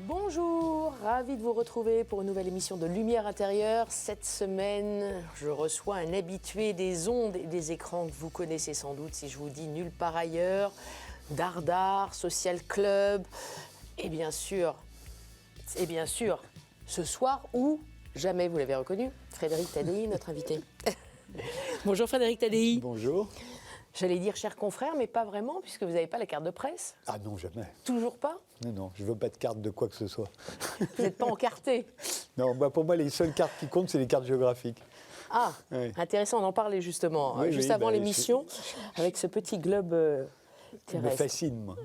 Bonjour, ravi de vous retrouver pour une nouvelle émission de Lumière intérieure. Cette semaine, je reçois un habitué des ondes et des écrans que vous connaissez sans doute si je vous dis nulle part ailleurs, Dardar, Social Club, et bien sûr, ce soir où, jamais vous l'avez reconnu, Frédéric Tadei, notre invité. Bonjour Frédéric Tadei. Bonjour. J'allais dire cher confrère, mais pas vraiment, puisque vous n'avez pas la carte de presse. Ah non, jamais. Toujours pas? Non, je ne veux pas de carte de quoi que ce soit. Vous n'êtes pas encarté? Non, pour moi, les seules cartes qui comptent, c'est les cartes géographiques. Ah, oui. Intéressant, on en parlait justement, juste avant l'émission, avec ce petit globe terrestre. Il me fascine, moi.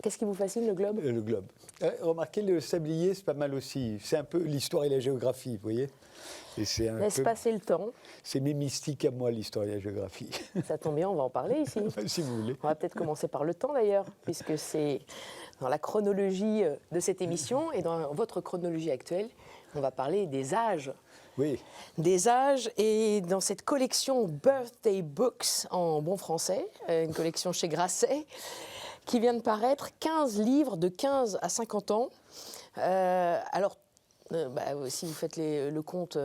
Qu'est-ce qui vous fascine, le globe? Le globe. Remarquez, le sablier, c'est pas mal aussi. C'est un peu l'histoire et la géographie, vous voyez. Et c'est Laisse passer le temps. C'est mes mystiques à moi, l'histoire et la géographie. Ça tombe bien, on va en parler ici. Si vous voulez. On va peut-être commencer par le temps d'ailleurs, puisque c'est dans la chronologie de cette émission et dans votre chronologie actuelle, on va parler des âges. Oui. Des âges, et dans cette collection Birthday Books en bon français, une collection chez Grasset, qui vient de paraître, 15 livres de 15 à 50 ans. Si vous faites le compte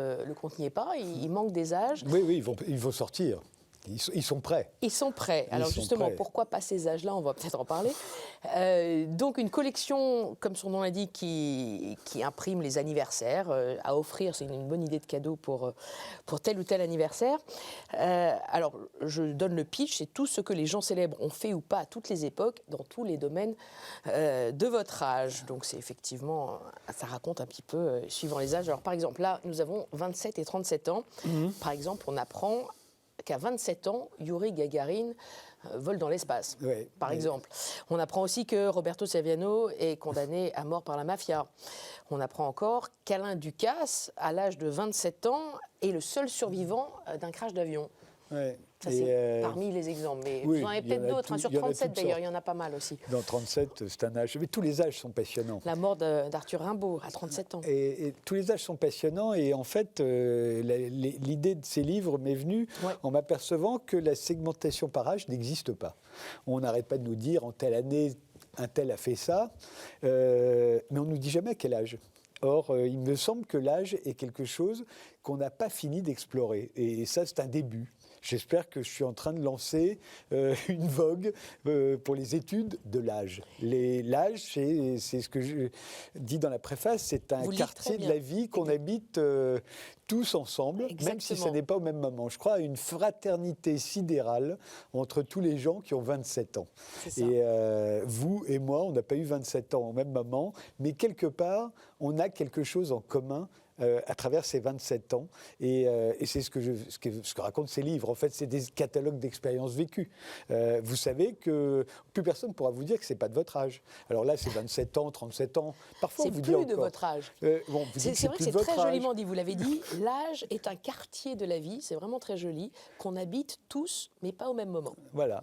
n'y est pas, il manque des âges. Oui, ils vont sortir. Ils sont prêts. Ils sont prêts. Alors justement, pourquoi pas ces âges-là? On va peut-être en parler. Donc une collection, comme son nom l'indique, qui imprime les anniversaires à offrir. C'est une bonne idée de cadeau pour tel ou tel anniversaire. Alors je donne le pitch, c'est tout ce que les gens célèbres ont fait ou pas à toutes les époques, dans tous les domaines de votre âge. Donc c'est effectivement, ça raconte un petit peu suivant les âges. Alors par exemple, là, nous avons 27 et 37 ans. Par exemple, on apprend qu'à 27 ans, Yuri Gagarin vole dans l'espace, par exemple. On apprend aussi que Roberto Saviano est condamné à mort par la mafia. On apprend encore qu'Alain Ducasse, à l'âge de 27 ans, est le seul survivant d'un crash d'avion. Ouais. Ça, c'est parmi les exemples. Mais vous en avez peut-être d'autres. Sur 37, d'ailleurs, il y en a pas mal aussi. Dans 37, c'est un âge. Mais tous les âges sont passionnants. La mort d'Arthur Rimbaud, à 37 ans. Et tous les âges sont passionnants. Et en fait, l'idée de ces livres m'est venue en m'apercevant que la segmentation par âge n'existe pas. On n'arrête pas de nous dire, en telle année, un tel a fait ça. Mais on ne nous dit jamais à quel âge. Or, il me semble que l'âge est quelque chose qu'on n'a pas fini d'explorer. Et ça, c'est un début. J'espère que je suis en train de lancer une vogue pour les études de l'âge. L'âge, c'est ce que je dis dans la préface, c'est un quartier de la vie qu'on habite tous ensemble, même si ce n'est pas au même moment. Je crois à une fraternité sidérale entre tous les gens qui ont 27 ans. Et vous et moi, on n'a pas eu 27 ans au même moment, mais quelque part, on a quelque chose en commun à travers ces 27 ans. Et c'est ce que racontent ces livres. En fait, c'est des catalogues d'expériences vécues. Vous savez que plus personne ne pourra vous dire que ce n'est pas de votre âge. Alors là, c'est 27 ans, 37 ans. Parfois, on vous dit encore. C'est plus de votre âge. C'est vrai que c'est très joliment dit, vous l'avez dit. L'âge est un quartier de la vie, c'est vraiment très joli, qu'on habite tous, mais pas au même moment. Voilà.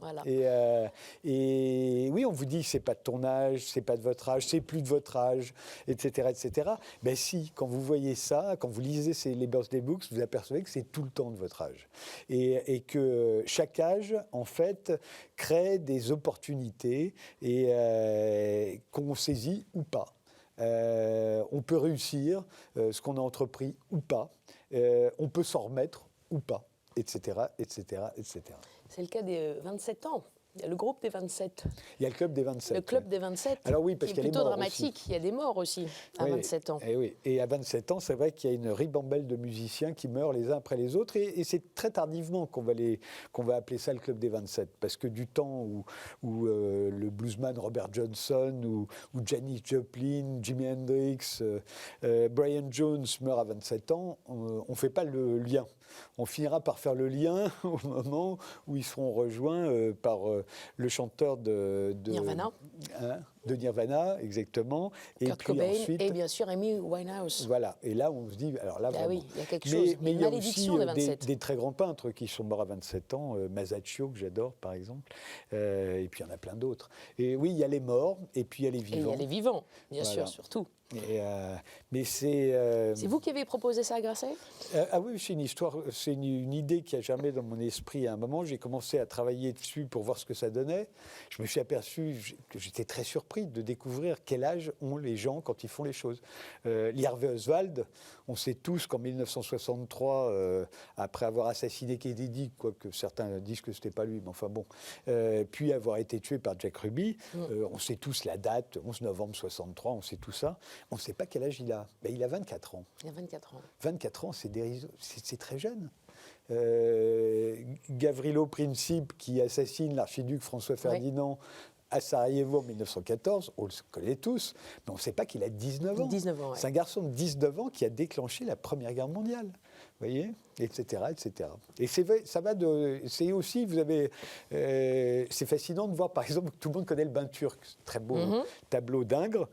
Et oui, on vous dit, c'est pas de ton âge, c'est pas de votre âge, c'est plus de votre âge, etc., etc. Ben si, quand vous voyez ça, quand vous lisez les birthday books, vous apercevez que c'est tout le temps de votre âge. Et que chaque âge, en fait, crée des opportunités et qu'on saisit ou pas. On peut réussir ce qu'on a entrepris ou pas. On peut s'en remettre ou pas, etc., etc., etc. C'est le cas des 27 ans. Il y a le groupe des 27. Il y a le club des 27. Le club des 27, alors oui, parce qui est plutôt dramatique. Aussi. Il y a des morts aussi à 27 ans. Et à 27 ans, c'est vrai qu'il y a une ribambelle de musiciens qui meurent les uns après les autres. Et c'est très tardivement qu'on va appeler ça le club des 27. Parce que du temps où le bluesman Robert Johnson ou Janis Joplin, Jimi Hendrix, Brian Jones meurent à 27 ans, on ne fait pas le lien. On finira par faire le lien au moment où ils seront rejoints par le chanteur de Nirvana. De Nirvana, exactement. Kurt Cobain ensuite, et bien sûr Amy Winehouse. Voilà. Et là, on se dit, alors là, vraiment. Oui, il y a quelque chose. Mais il y a aussi de 27. des très grands peintres qui sont morts à 27 ans. Masaccio, que j'adore, par exemple. Et puis, il y en a plein d'autres. Et oui, il y a les morts, et puis il y a les vivants. Et il y a les vivants, bien sûr, surtout. Mais c'est... C'est vous qui avez proposé ça à Grasset ? Ah oui, c'est une histoire, c'est une idée qui a germé dans mon esprit à un moment. J'ai commencé à travailler dessus pour voir ce que ça donnait. Je me suis aperçu que j'étais très surpris surpris de découvrir quel âge ont les gens quand ils font les choses. Lee Harvey Oswald, on sait tous qu'en 1963, après avoir assassiné Kennedy, quoique certains disent que ce n'était pas lui, mais enfin bon, puis avoir été tué par Jack Ruby, on sait tous la date, 11 novembre 63, on sait tout ça. On ne sait pas quel âge il a. Ben, il a 24 ans. Il a 24 ans. 24 ans, c'est très jeune. Gavrilo Princip, qui assassine l'archiduc François Ferdinand à Sarajevo en 1914, on le connaît tous, mais on ne sait pas qu'il a 19 ans. 19 ans, ouais. C'est un garçon de 19 ans qui a déclenché la Première Guerre mondiale, vous voyez, etc., etc. Et ça va de... C'est aussi, vous avez... c'est fascinant de voir, par exemple, que tout le monde connaît le bain turc, très beau tableau d'Ingres,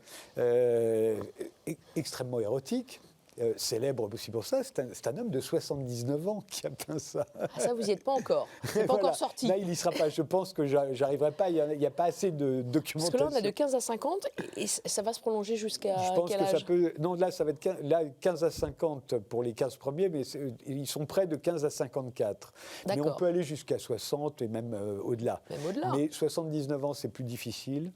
extrêmement érotique. Célèbre aussi pour ça, c'est un homme de 79 ans qui a peint ça. Ah, ça, vous n'y êtes pas encore. C'est pas encore sorti. Là, il n'y sera pas. Je pense que j'arriverai pas. Il n'y a pas assez de documentation. Parce que là, on a de 15 à 50 et ça va se prolonger jusqu'à quel âge ? Je pense que ça peut... Non, là, ça va être 15 à 50 pour les 15 premiers, mais ils sont près de 15 à 54. Mais on peut aller jusqu'à 60 et même au-delà. Même au-delà. Mais 79 ans, c'est plus difficile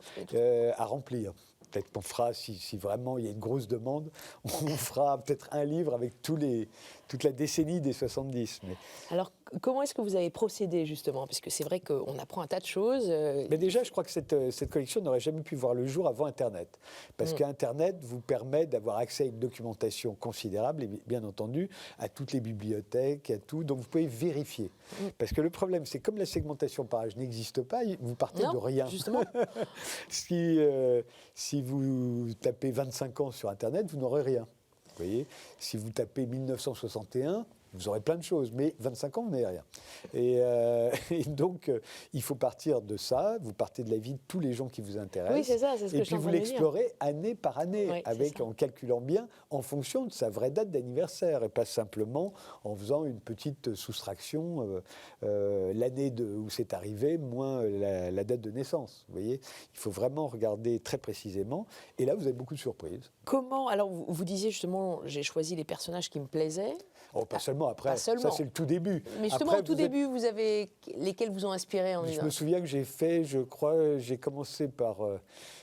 à remplir. Peut-être qu'on fera, si vraiment il y a une grosse demande, on fera peut-être un livre avec toute la décennie des 70. Mais... Alors, comment est-ce que vous avez procédé, justement ? Parce que c'est vrai qu'on apprend un tas de choses. Mais déjà, je crois que cette collection n'aurait jamais pu voir le jour avant Internet. Parce qu'Internet vous permet d'avoir accès à une documentation considérable, et bien entendu, à toutes les bibliothèques, à tout. Donc, vous pouvez vérifier. Parce que le problème, c'est comme la segmentation par âge n'existe pas, vous partez de rien. Justement. Si vous tapez 25 ans sur Internet, vous n'aurez rien. Vous voyez, si vous tapez 1961, vous aurez plein de choses, mais 25 ans, vous n'avez rien. Et donc, il faut partir de ça. Vous partez de la vie de tous les gens qui vous intéressent. Oui, c'est ça, c'est ce que je suis en train de dire. Et puis, vous l'explorez année par année, Oui, en calculant bien, en fonction de sa vraie date d'anniversaire, et pas simplement en faisant une petite soustraction, l'année où c'est arrivé, moins la date de naissance. Vous voyez, il faut vraiment regarder très précisément. Et là, vous avez beaucoup de surprises. Comment ? Alors, vous disiez justement, j'ai choisi les personnages qui me plaisaient. Oh, pas seulement, après, pas seulement. Ça c'est le tout début. Mais justement, après, au tout début, vous avez lesquels vous ont inspiré en Je me souviens que j'ai commencé par,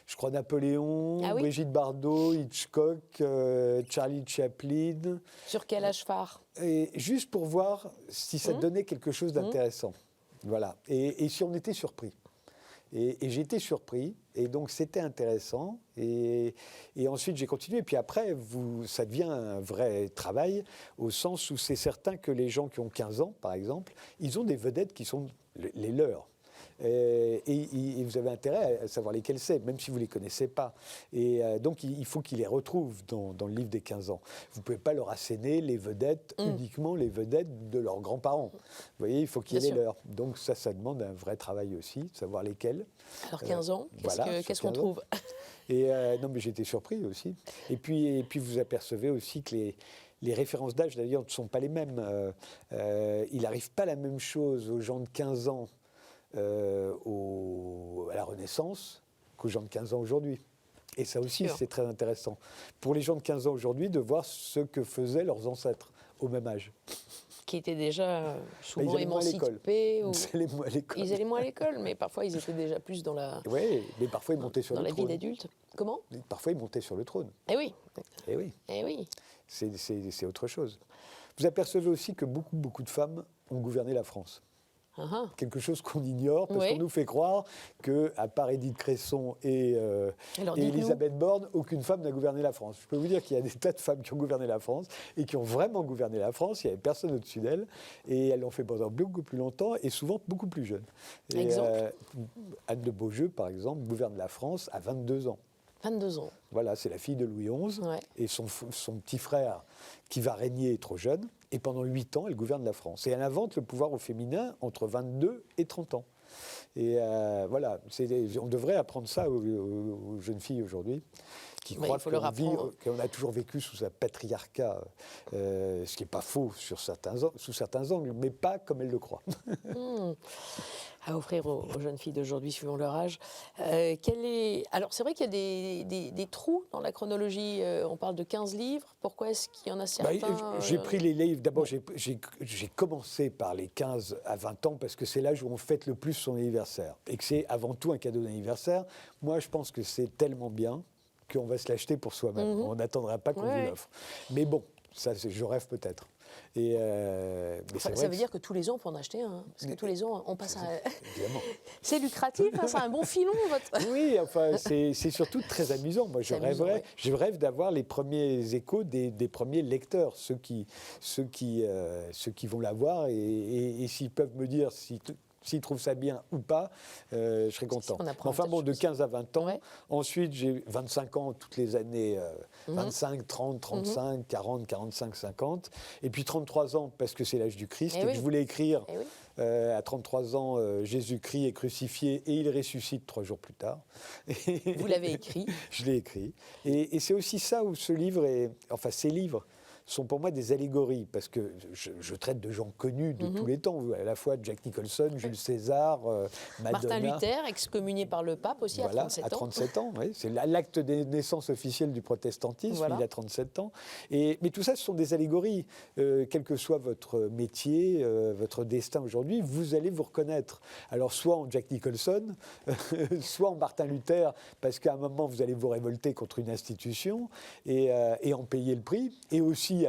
je crois, Napoléon, Brigitte Bardot, Hitchcock, Charlie Chaplin. Sur quel âge phare ? Et juste pour voir si ça donnait quelque chose d'intéressant. Voilà. Et si on était surpris. Et j'ai été surpris, et donc c'était intéressant. Et ensuite j'ai continué. Et puis après, ça devient un vrai travail, au sens où c'est certain que les gens qui ont 15 ans, par exemple, ils ont des vedettes qui sont les leurs. Et vous avez intérêt à savoir lesquels c'est, même si vous ne les connaissez pas. Et donc, il faut qu'ils les retrouvent dans le livre des 15 ans. Vous ne pouvez pas leur asséner les vedettes, uniquement les vedettes de leurs grands-parents. Vous voyez, il faut qu'il y ait les leurs. Donc, ça demande un vrai travail aussi, de savoir lesquels. Alors, 15 ans, qu'est-ce qu'on trouve ? Et non, mais j'étais surpris aussi. Et puis vous apercevez aussi que les références d'âge, d'ailleurs, ne sont pas les mêmes. Il n'arrive pas la même chose aux gens de 15 ans à la Renaissance qu'aux gens de 15 ans aujourd'hui. Et ça aussi, c'est très intéressant. Pour les gens de 15 ans aujourd'hui, de voir ce que faisaient leurs ancêtres au même âge. Qui étaient déjà souvent émancipés. Ils allaient moins à l'école. Ils allaient moins à l'école, mais parfois ils étaient déjà plus dans la... Oui, mais parfois ils montaient sur le trône. Dans la vie d'adulte. Comment ? Parfois ils montaient sur le trône. Eh oui. Eh oui. Eh oui. C'est autre chose. Vous apercevez aussi que beaucoup de femmes ont gouverné la France. Quelque chose qu'on ignore, parce qu'on nous fait croire qu'à part Édith Cresson et Elisabeth Borne, aucune femme n'a gouverné la France. Je peux vous dire qu'il y a des tas de femmes qui ont gouverné la France et qui ont vraiment gouverné la France. Il n'y avait personne au-dessus d'elles. Et elles l'ont fait pendant beaucoup plus longtemps et souvent beaucoup plus jeunes. Anne de Beaujeu, par exemple, gouverne la France à 22 ans. 22 ans. Voilà, c'est la fille de Louis XI. Et son petit frère, qui va régner, est trop jeune. Et pendant 8 ans, elle gouverne la France. Et elle invente le pouvoir au féminin entre 22 et 30 ans. Et voilà, on devrait apprendre ça aux jeunes filles aujourd'hui, qui croit qu'on a toujours vécu sous un patriarcat, ce qui n'est pas faux sous certains angles, mais pas comme elle le croit. À offrir aux jeunes filles d'aujourd'hui, suivant leur âge. Alors, c'est vrai qu'il y a des trous dans la chronologie. On parle de 15 livres. Pourquoi est-ce qu'il y en a certains J'ai pris les livres. D'abord, j'ai commencé par les 15 à 20 ans parce que c'est l'âge où on fête le plus son anniversaire et que c'est avant tout un cadeau d'anniversaire. Moi, je pense que c'est tellement bien qu'on va se l'acheter pour soi-même. On n'attendra pas qu'on vous l'offre. Mais bon, ça, je rêve peut-être. Ça veut dire que tous les ans, on peut en acheter un. Parce que tous les ans, on passe à... Évidemment. C'est lucratif, hein, c'est un bon filon. Oui, enfin, c'est surtout très amusant. Moi, je rêve d'avoir les premiers échos des premiers lecteurs, ceux qui vont l'avoir et s'ils peuvent me dire s'ils trouvent ça bien ou pas, je serais content. Enfin bon, de 15 à 20 ans. Ouais. Ensuite, j'ai 25 ans toutes les années, 25, 30, 35, 40, 45, 50. Et puis 33 ans, parce que c'est l'âge du Christ. Et que je voulais écrire à 33 ans, Jésus-Christ est crucifié et il ressuscite 3 jours plus tard. Vous l'avez écrit. Je l'ai écrit. Et c'est aussi ça où ce livre ces livres sont pour moi des allégories, parce que je traite de gens connus de tous les temps, à la fois Jack Nicholson, Jules César, Madonna. Martin Luther, excommunié par le pape aussi à 37 ans. À 37 ans, oui. C'est l'acte de naissance officielle du protestantisme, il a 37 ans. Mais tout ça, ce sont des allégories. Quel que soit votre métier, votre destin aujourd'hui, vous allez vous reconnaître. Alors, soit en Jack Nicholson, soit en Martin Luther, parce qu'à un moment, vous allez vous révolter contre une institution et en payer le prix, et aussi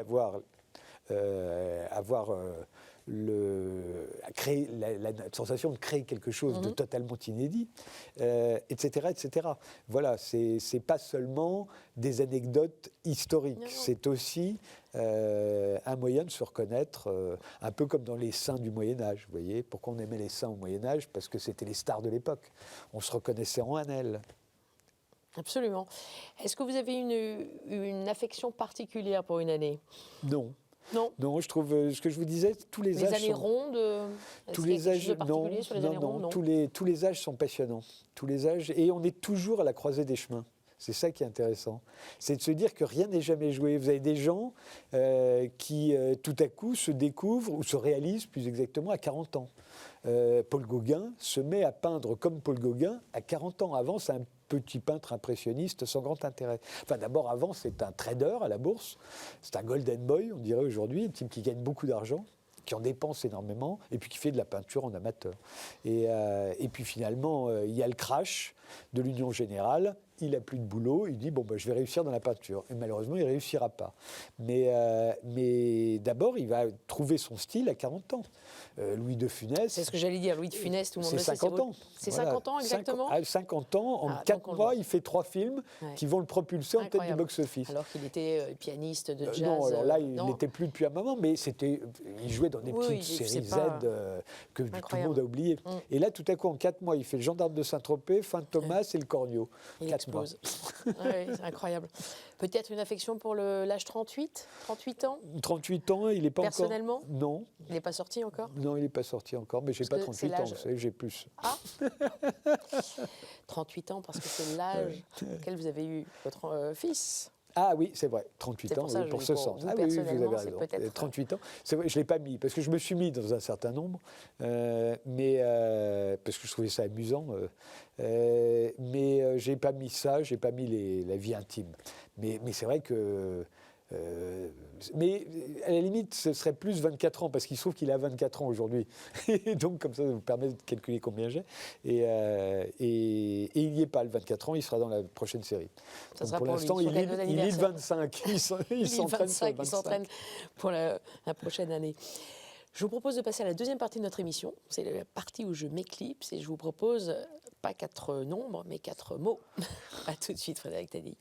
créer la sensation de créer quelque chose de totalement inédit, etc., etc. Voilà, c'est pas seulement des anecdotes historiques, c'est aussi un moyen de se reconnaître, un peu comme dans les saints du Moyen-Âge. Vous voyez, pourquoi on aimait les saints au Moyen-Âge? Parce que c'était les stars de l'époque. On se reconnaissait en elles. Absolument. Est-ce que vous avez une affection particulière pour une année? Non. Non. Non, je trouve ce que je vous disais, tous les âges. Les années rondes. Tous les âges. Non. Tous les âges sont passionnants. Tous les âges, et on est toujours à la croisée des chemins. C'est ça qui est intéressant. C'est de se dire que rien n'est jamais joué. Vous avez des gens qui, tout à coup, se découvrent, ou se réalisent, plus exactement, à 40 ans. Paul Gauguin se met à peindre comme Paul Gauguin à 40 ans. Avant, c'est un petit peintre impressionniste sans grand intérêt. Enfin, d'abord, avant, c'est un trader à la bourse. C'est un golden boy, on dirait aujourd'hui, un type qui gagne beaucoup d'argent, qui en dépense énormément, et puis qui fait de la peinture en amateur. Et puis finalement, il y a le crash de l'Union Générale. Il n'a plus de boulot, il dit je vais réussir dans la peinture. Et malheureusement, il ne réussira pas. Mais d'abord, il va trouver son style à 40 ans. Louis de Funès. C'est ce que j'allais dire, Louis de Funès, tout le monde le sait. C'est 50 ans. C'est 50 ans exactement. 50 ans, en 4 mois, il fait 3 films qui vont le propulser en tête du box-office. Alors qu'il était pianiste de jazz. Non, alors là, il n'était plus depuis un moment, mais il jouait dans des petites séries Z que tout le monde a oubliées. Et là, tout à coup, en 4 mois, il fait le Gendarme de Saint-Tropez, Fin Thomas et le Cornio. Il explose. Oui, c'est incroyable. Peut-être une affection pour l'âge 38 ans 38 ans, il n'est pas Personnellement encore... Non. Il n'est pas sorti encore? Non, il n'est pas sorti encore, mais je n'ai pas 38 ans, vous savez, j'ai plus. Ah 38 ans, parce que c'est l'âge auquel vous avez eu votre fils. Ah oui, c'est vrai, 38 ans, pour ce sens. Ah oui, vous avez raison. 38 ans, c'est vrai, je ne l'ai pas mis, parce que je me suis mis dans un certain nombre, mais parce que je trouvais ça amusant, mais je n'ai pas mis ça, je n'ai pas mis la vie intime. Mais c'est vrai que... mais à la limite, ce serait plus 24 ans, parce qu'il se trouve qu'il a 24 ans aujourd'hui. Et donc, comme ça vous permet de calculer combien j'ai. Et il n'y est pas, le 24 ans, il sera dans la prochaine série. Ça sera pour l'instant, il est le 25. Il s'entraîne pour la prochaine année. Je vous propose de passer à la deuxième partie de notre émission. C'est la partie où je m'éclipse et je vous propose, pas 4 nombres, mais 4 mots. À tout de suite, Frédéric Taddeï.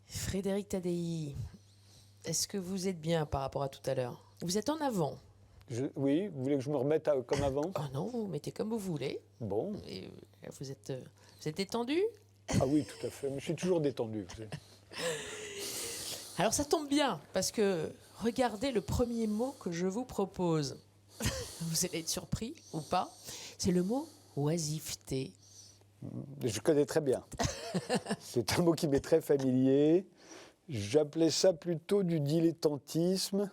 Frédéric Taddeï, est-ce que vous êtes bien par rapport à tout à l'heure? Vous êtes en avant. Oui, vous voulez que je me remette comme avant? Ah non, vous mettez comme vous voulez. Bon. Et vous êtes détendu? Ah oui, tout à fait. Je suis toujours détendu. Alors ça tombe bien, parce que Regardez le premier mot que je vous propose. Vous allez être surpris ou pas. C'est le mot oisiveté. Je connais très bien. C'est un mot qui m'est très familier. J'appelais ça plutôt du dilettantisme,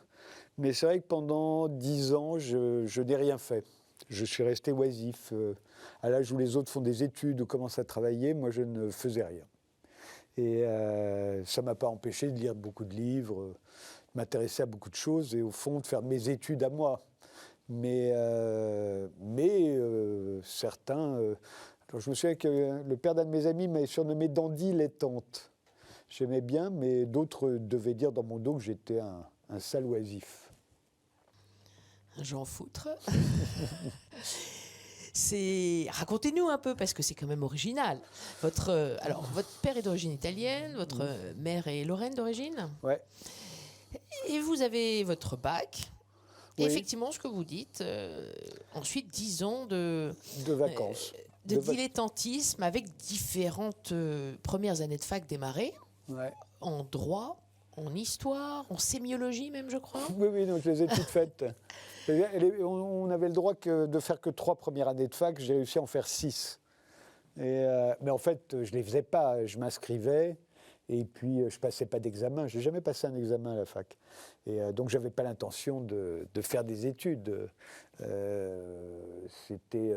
mais c'est vrai que pendant 10 ans, je n'ai rien fait. Je suis resté oisif. À l'âge où les autres font des études ou commencent à travailler, moi je ne faisais rien. Et ça ne m'a pas empêché de lire beaucoup de livres, de m'intéresser à beaucoup de choses et au fond de faire mes études à moi. Mais certains... alors je me souviens que le père d'un de mes amis m'avait surnommé Dandy Laitante. J'aimais bien, mais d'autres devaient dire dans mon dos que j'étais un sale oisif. J'en foutre. Racontez-nous un peu, parce que c'est quand même original. Votre père est d'origine italienne, votre mère est lorraine d'origine. Ouais. Et vous avez votre bac. Oui. Et effectivement, ce que vous dites, ensuite 10 ans de vacances. De dilettantisme avec différentes premières années de fac démarrées. Ouais. En droit, en histoire, en sémiologie même, je crois. Oui, donc je les ai toutes faites. On avait le droit de faire que 3 premières années de fac, j'ai réussi à en faire 6. Mais en fait, je ne les faisais pas, je m'inscrivais et puis je ne passais pas d'examen. Je n'ai jamais passé un examen à la fac. Et donc je n'avais pas l'intention de faire des études. C'était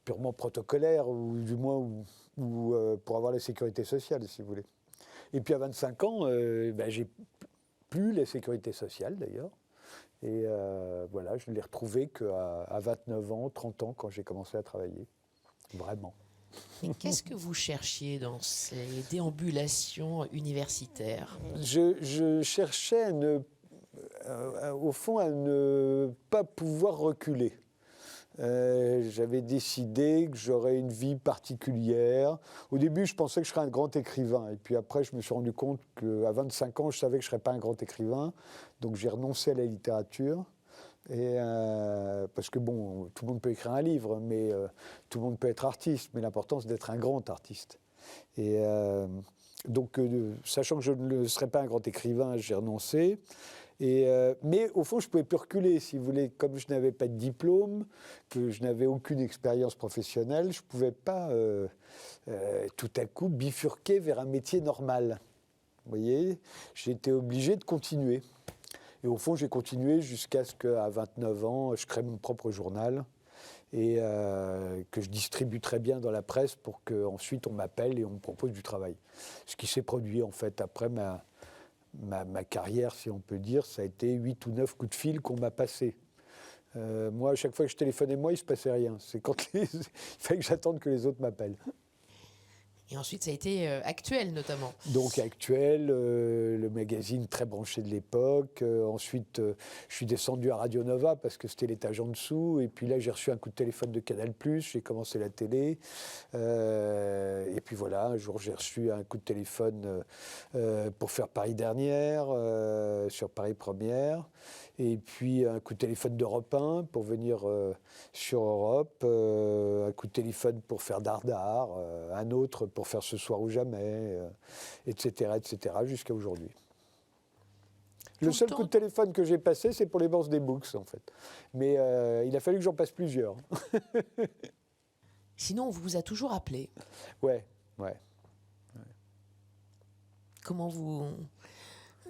purement protocolaire, ou du moins pour avoir la sécurité sociale, si vous voulez. Et puis à 25 ans, j'ai plus la sécurité sociale d'ailleurs. Et voilà, je ne l'ai retrouvé qu'à 29 ans, 30 ans, quand j'ai commencé à travailler. Vraiment. Mais qu'est-ce que vous cherchiez dans ces déambulations universitaires ? Je cherchais au fond à ne pas pouvoir reculer. J'avais décidé que j'aurais une vie particulière. Au début, je pensais que je serais un grand écrivain. Et puis après, je me suis rendu compte qu'à 25 ans, je savais que je ne serais pas un grand écrivain. Donc j'ai renoncé à la littérature. Parce que bon, tout le monde peut écrire un livre, mais tout le monde peut être artiste. Mais l'important, c'est d'être un grand artiste. Et donc, sachant que je ne serais pas un grand écrivain, j'ai renoncé. Mais au fond, je ne pouvais plus reculer, si vous voulez. Comme je n'avais pas de diplôme, que je n'avais aucune expérience professionnelle, je ne pouvais pas tout à coup bifurquer vers un métier normal. Vous voyez, j'étais obligé de continuer. Et au fond, j'ai continué jusqu'à ce qu'à 29 ans, je crée mon propre journal et que je distribue très bien dans la presse pour qu'ensuite on m'appelle et on me propose du travail. Ce qui s'est produit en fait après ma carrière, si on peut dire, ça a été 8 ou 9 coups de fil qu'on m'a passés. Moi, à chaque fois que je téléphonais, il ne se passait rien. C'est quand il fallait que j'attende que les autres m'appellent. Et ensuite, ça a été Actuel, notamment. Donc Actuel, le magazine très branché de l'époque. Ensuite, je suis descendu à Radio Nova parce que c'était l'étage en dessous. Et puis là, j'ai reçu un coup de téléphone de Canal+, j'ai commencé la télé. Et puis voilà, un jour, j'ai reçu un coup de téléphone pour faire Paris Dernière, sur Paris Première. Et puis un coup de téléphone d'Europe 1 pour venir sur Europe, un coup de téléphone pour faire Dardar, un autre pour faire Ce soir ou jamais, etc., jusqu'à aujourd'hui. Le seul coup de téléphone que j'ai passé, c'est pour les bourses des books, en fait. Mais il a fallu que j'en passe plusieurs. Sinon, on vous a toujours appelé. Ouais. Comment vous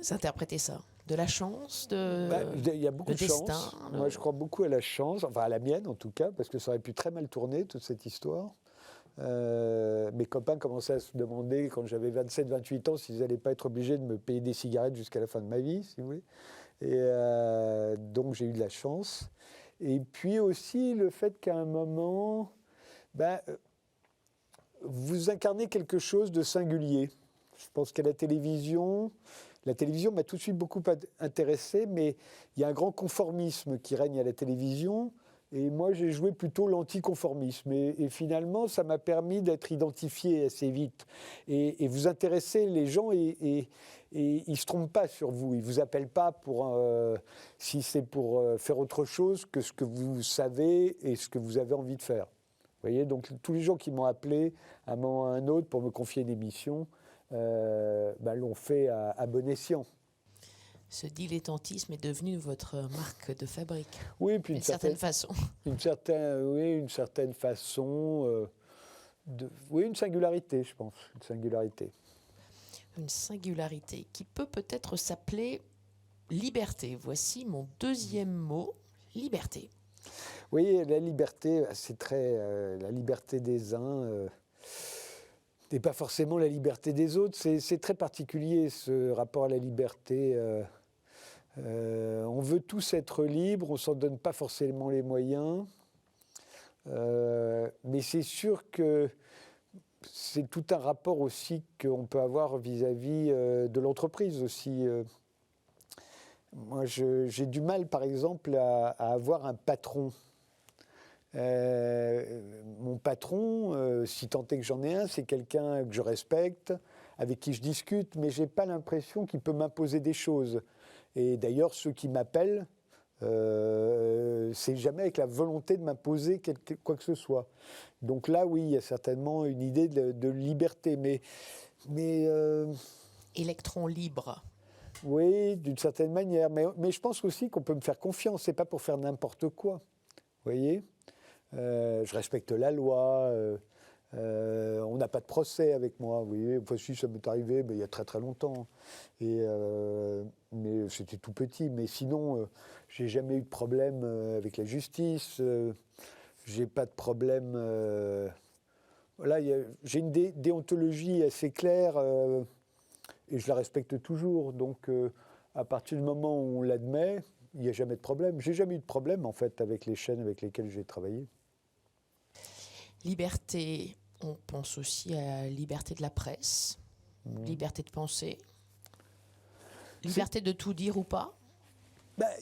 interprétez ça ? De la chance, il y a beaucoup de chance. Destin, Moi, je crois beaucoup à la chance, enfin à la mienne en tout cas, parce que ça aurait pu très mal tourner, toute cette histoire. Mes copains commençaient à se demander, quand j'avais 27-28 ans, s'ils n'allaient pas être obligés de me payer des cigarettes jusqu'à la fin de ma vie, si vous voulez. Et donc, j'ai eu de la chance. Et puis aussi, le fait qu'à un moment, vous incarnez quelque chose de singulier. Je pense qu'à la télévision m'a tout de suite beaucoup intéressé, mais il y a un grand conformisme qui règne à la télévision. Et moi, j'ai joué plutôt l'anticonformisme. Et finalement, ça m'a permis d'être identifié assez vite. Et vous intéressez les gens et ils ne se trompent pas sur vous. Ils ne vous appellent pas si c'est pour faire autre chose que ce que vous savez et ce que vous avez envie de faire. Vous voyez, donc tous les gens qui m'ont appelé à un moment ou à un autre pour me confier une émission, l'ont fait à bon escient. Ce dilettantisme est devenu votre marque de fabrique. Oui, puis d'une certaine façon. Une certaine façon, une singularité, je pense, une singularité. Une singularité qui peut peut-être s'appeler liberté. Voici mon deuxième mot, liberté. Oui, la liberté, c'est très la liberté des uns n'est pas forcément la liberté des autres. C'est très particulier ce rapport à la liberté. On veut tous être libres, on ne s'en donne pas forcément les moyens. Mais c'est sûr que c'est tout un rapport aussi qu'on peut avoir vis-à-vis de l'entreprise aussi. Moi, j'ai du mal, par exemple, à avoir un patron. Mon patron, si tant est que j'en ai un, c'est quelqu'un que je respecte, avec qui je discute, mais je n'ai pas l'impression qu'il peut m'imposer des choses. Et d'ailleurs, ceux qui m'appellent, c'est jamais avec la volonté de m'imposer quoi que ce soit. Donc là, oui, il y a certainement une idée de liberté, mais électron libre. Oui, d'une certaine manière. Mais je pense aussi qu'on peut me faire confiance. C'est pas pour faire n'importe quoi. Vous voyez, je respecte la loi. On n'a pas de procès avec moi. Oui, enfin, si ça m'est arrivé, il y a très très longtemps. Mais c'était tout petit. Mais sinon, j'ai jamais eu de problème avec la justice. J'ai pas de problème. Voilà, j'ai une déontologie assez claire. Et je la respecte toujours. Donc, à partir du moment où on l'admet, il n'y a jamais de problème. J'ai jamais eu de problème, en fait, avec les chaînes avec lesquelles j'ai travaillé. Liberté, on pense aussi à la liberté de la presse, liberté de penser, liberté de tout dire ou pas.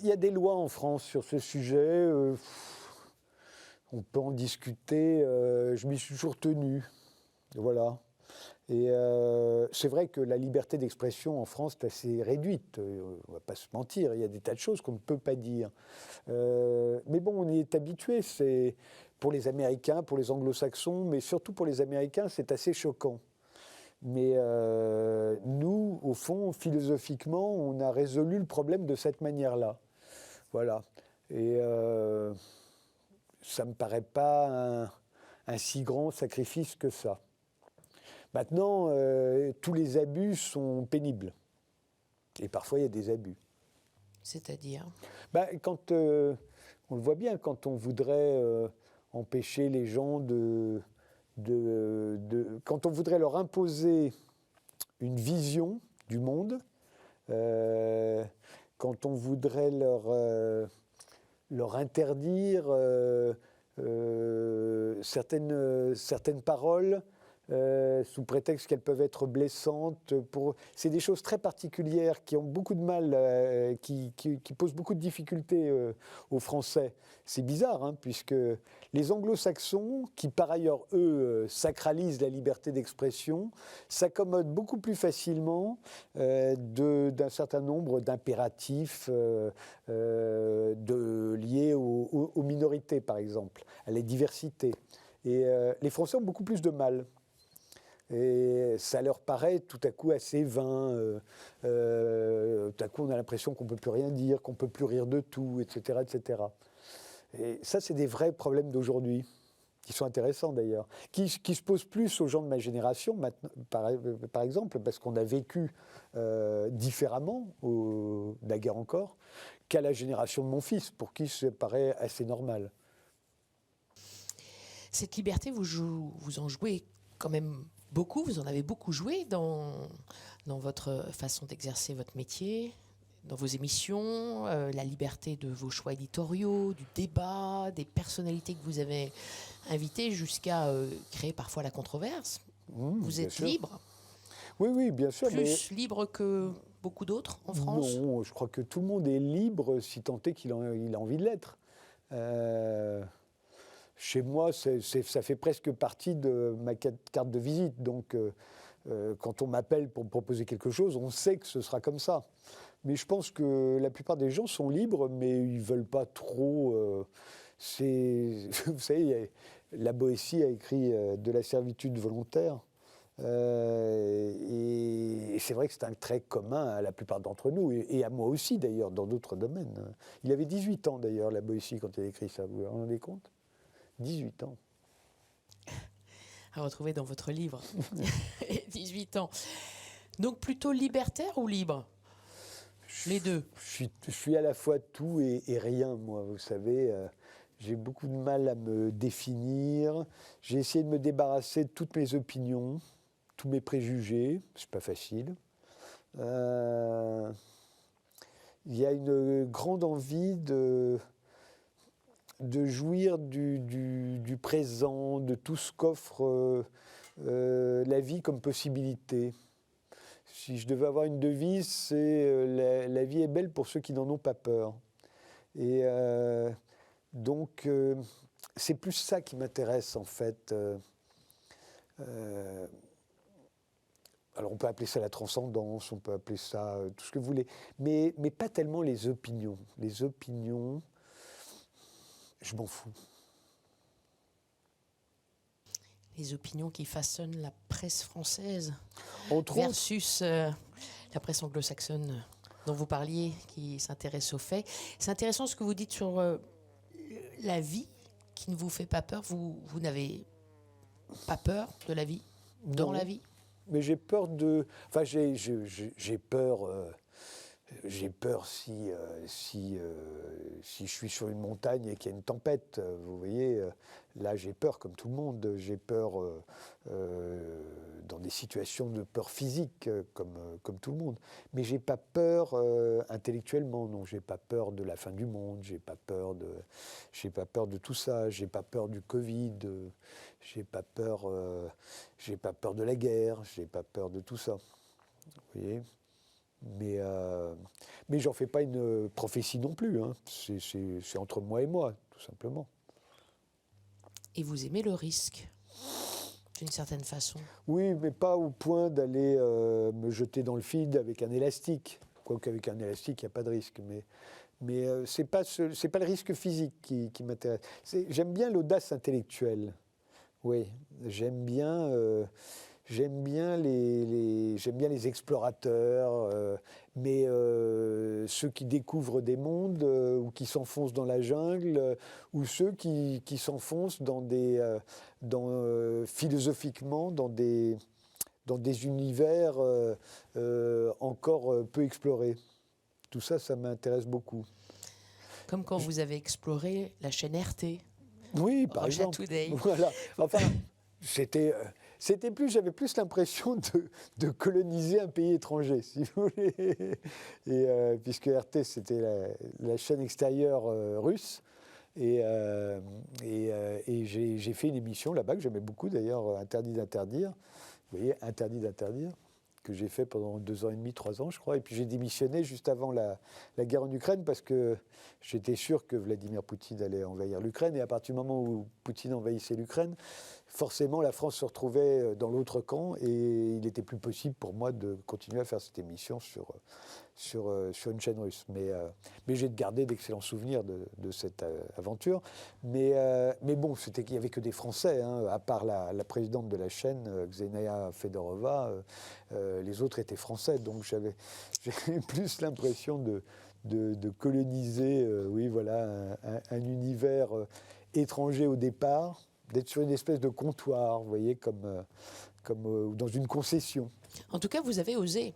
Il y a des lois en France sur ce sujet. On peut en discuter. Je m'y suis toujours tenu. Voilà. Et c'est vrai que la liberté d'expression en France est assez réduite, on ne va pas se mentir, il y a des tas de choses qu'on ne peut pas dire. Mais bon, on y est habitué, c'est pour les Américains, pour les Anglo-Saxons, mais surtout pour les Américains, c'est assez choquant. Mais nous, au fond, philosophiquement, on a résolu le problème de cette manière-là. Voilà. Et ça ne me paraît pas un si grand sacrifice que ça. Maintenant, tous les abus sont pénibles. Et parfois, il y a des abus. C'est-à-dire quand, on le voit bien, quand on voudrait empêcher les gens quand on voudrait leur imposer une vision du monde, quand on voudrait leur interdire certaines paroles, sous prétexte qu'elles peuvent être blessantes. C'est des choses très particulières qui ont beaucoup de mal, qui posent beaucoup de difficultés aux Français. C'est bizarre, hein, puisque les Anglo-Saxons, qui par ailleurs, eux, sacralisent la liberté d'expression, s'accommodent beaucoup plus facilement d'un certain nombre d'impératifs liés aux minorités, par exemple, à la diversité. Et les Français ont beaucoup plus de mal. Et ça leur paraît tout à coup assez vain. Tout à coup, on a l'impression qu'on ne peut plus rien dire, qu'on ne peut plus rire de tout, etc., etc. Et ça, c'est des vrais problèmes d'aujourd'hui, qui sont intéressants d'ailleurs, qui se posent plus aux gens de ma génération, par exemple, parce qu'on a vécu différemment, naguère encore, qu'à la génération de mon fils, pour qui ça paraît assez normal. Cette liberté, vous en jouez quand même beaucoup, vous en avez beaucoup joué dans votre façon d'exercer votre métier, dans vos émissions, la liberté de vos choix éditoriaux, du débat, des personnalités que vous avez invitées jusqu'à créer parfois la controverse. Vous êtes libre. Oui, bien sûr. Plus libre que beaucoup d'autres en France. Non, je crois que tout le monde est libre si tant est qu'il a envie de l'être. Chez moi, ça fait presque partie de ma carte de visite. Donc, quand on m'appelle pour me proposer quelque chose, on sait que ce sera comme ça. Mais je pense que la plupart des gens sont libres, mais ils ne veulent pas trop... vous savez, la Boétie a écrit de la servitude volontaire. Et c'est vrai que c'est un trait commun à la plupart d'entre nous, et à moi aussi d'ailleurs, dans d'autres domaines. Il avait 18 ans d'ailleurs, la Boétie, quand il a écrit ça, vous vous rendez compte ? 18 ans. À retrouver dans votre livre. 18 ans. Donc plutôt libertaire ou libre ? Les deux. Je suis à la fois tout et rien, moi, vous savez. J'ai beaucoup de mal à me définir. J'ai essayé de me débarrasser de toutes mes opinions, tous mes préjugés. C'est pas facile. Il y a une grande envie de jouir du présent, de tout ce qu'offre la vie comme possibilité. Si je devais avoir une devise, c'est la vie est belle pour ceux qui n'en ont pas peur. Et donc, c'est plus ça qui m'intéresse en fait. Alors on peut appeler ça la transcendance, on peut appeler ça tout ce que vous voulez, mais pas tellement les opinions. Les opinions, je m'en fous. Les opinions qui façonnent la presse française Entre versus la presse anglo-saxonne dont vous parliez, qui s'intéresse aux faits. C'est intéressant ce que vous dites sur la vie qui ne vous fait pas peur. Vous n'avez pas peur de la vie, dans la vie ? Mais j'ai peur de... Enfin, j'ai peur... J'ai peur si je suis sur une montagne et qu'il y a une tempête. Vous voyez, là j'ai peur comme tout le monde. J'ai peur dans des situations de peur physique comme tout le monde. Mais j'ai pas peur intellectuellement. Non, j'ai pas peur de la fin du monde. J'ai pas peur de tout ça. J'ai pas peur du Covid. J'ai pas peur de la guerre. J'ai pas peur de tout ça. Vous voyez. Mais j'en fais pas une prophétie non plus. Hein. C'est entre moi et moi, tout simplement. Et vous aimez le risque, d'une certaine façon ? Oui, mais pas au point d'aller me jeter dans le vide avec un élastique. Quoique avec un élastique, il n'y a pas de risque. Mais c'est pas le risque physique qui m'intéresse. J'aime bien l'audace intellectuelle. Oui, j'aime bien les explorateurs, mais ceux qui découvrent des mondes ou qui s'enfoncent dans la jungle, ou ceux qui s'enfoncent philosophiquement dans des univers encore peu explorés. Tout ça, ça m'intéresse beaucoup. Comme quand vous avez exploré la chaîne RT. Oui, par exemple. Today. Voilà. Enfin, j'avais plus l'impression de coloniser un pays étranger, si vous voulez. Et puisque RT, c'était la chaîne extérieure russe. Et j'ai fait une émission là-bas que j'aimais beaucoup, d'ailleurs, Interdit d'interdire. Vous voyez, Interdit d'interdire, que j'ai fait pendant 2 ans et demi, 3 ans, je crois. Et puis j'ai démissionné juste avant la guerre en Ukraine parce que j'étais sûr que Vladimir Poutine allait envahir l'Ukraine. Et à partir du moment où Poutine envahissait l'Ukraine, forcément la France se retrouvait dans l'autre camp et il n'était plus possible pour moi de continuer à faire cette émission sur une chaîne russe. Mais j'ai gardé d'excellents souvenirs de cette aventure. Mais bon, c'était qu'il n'y avait que des Français, hein, à part la présidente de la chaîne, Ksenia Fedorova, les autres étaient Français. Donc j'avais plus l'impression de coloniser oui, voilà, un univers étranger au départ, d'être sur une espèce de comptoir, vous voyez, comme dans une concession. En tout cas, vous avez osé.